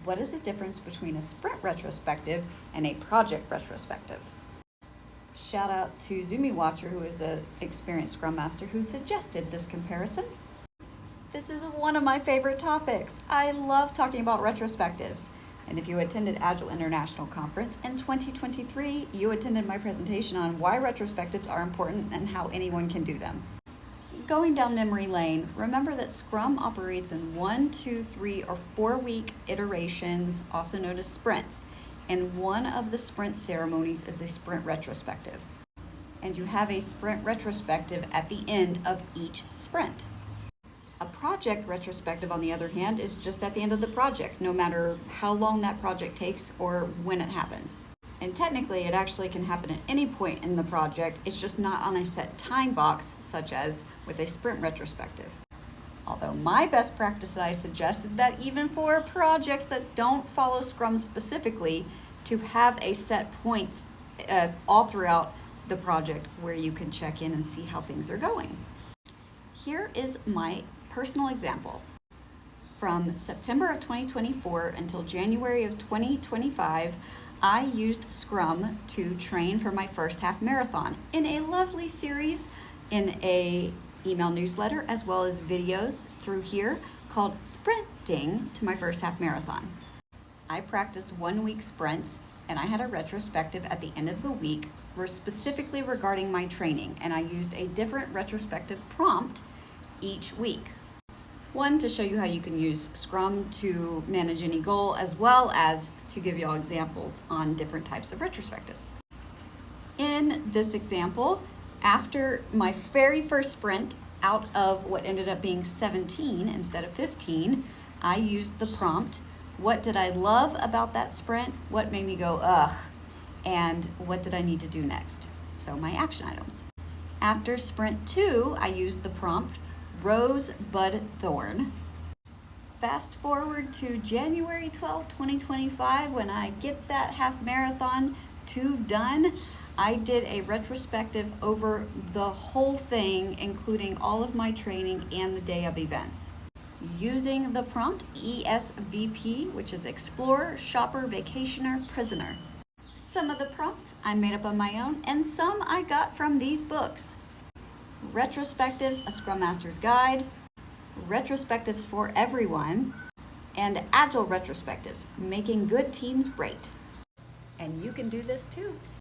What is the difference between a sprint retrospective and a project retrospective? Shout out to Zumi Watcher, who is an experienced Scrum Master, who suggested this comparison. This is one of my favorite topics. I love talking about retrospectives. And if you attended Agile International Conference in 2023, you attended my presentation on why retrospectives are important and how anyone can do them. Going down memory lane, remember that Scrum operates in 1, 2, 3, or 4-week iterations, also known as sprints. And one of the sprint ceremonies is a sprint retrospective. And you have a sprint retrospective at the end of each sprint. A project retrospective, on the other hand, is just at the end of the project, no matter how long that project takes or when it happens. And technically, it actually can happen at any point in the project. It's just not on a set time box, such as with a sprint retrospective. Although my best practice that I suggested that even for projects that don't follow Scrum specifically, to have a set point all throughout the project where you can check in and see how things are going. Here is my personal example. From September of 2024 until January of 2025, I used Scrum to train for my first half marathon in a lovely series in a email newsletter, as well as videos through here called Sprinting to my first half marathon. I practiced 1-week sprints, and I had a retrospective at the end of the week specifically regarding my training, and I used a different retrospective prompt each week. One, to show you how you can use Scrum to manage any goal, as well as to give you all examples on different types of retrospectives. In this example, after my very first sprint, out of what ended up being 17 instead of 15, I used the prompt, what did I love about that sprint? What made me go, ugh? And what did I need to do next? So my action items. After sprint 2, I used the prompt, Rose, Bud, Thorn. Fast forward to January 12, 2025, when I get that half marathon done, I did a retrospective over the whole thing, including all of my training and the day of events. Using the prompt ESVP, which is Explorer, Shopper, Vacationer, Prisoner. Some of the prompts I made up on my own, and some I got from these books. Retrospectives, A Scrum Master's Guide, Retrospectives for Everyone, and Agile Retrospectives, Making Good Teams Great. And you can do this too.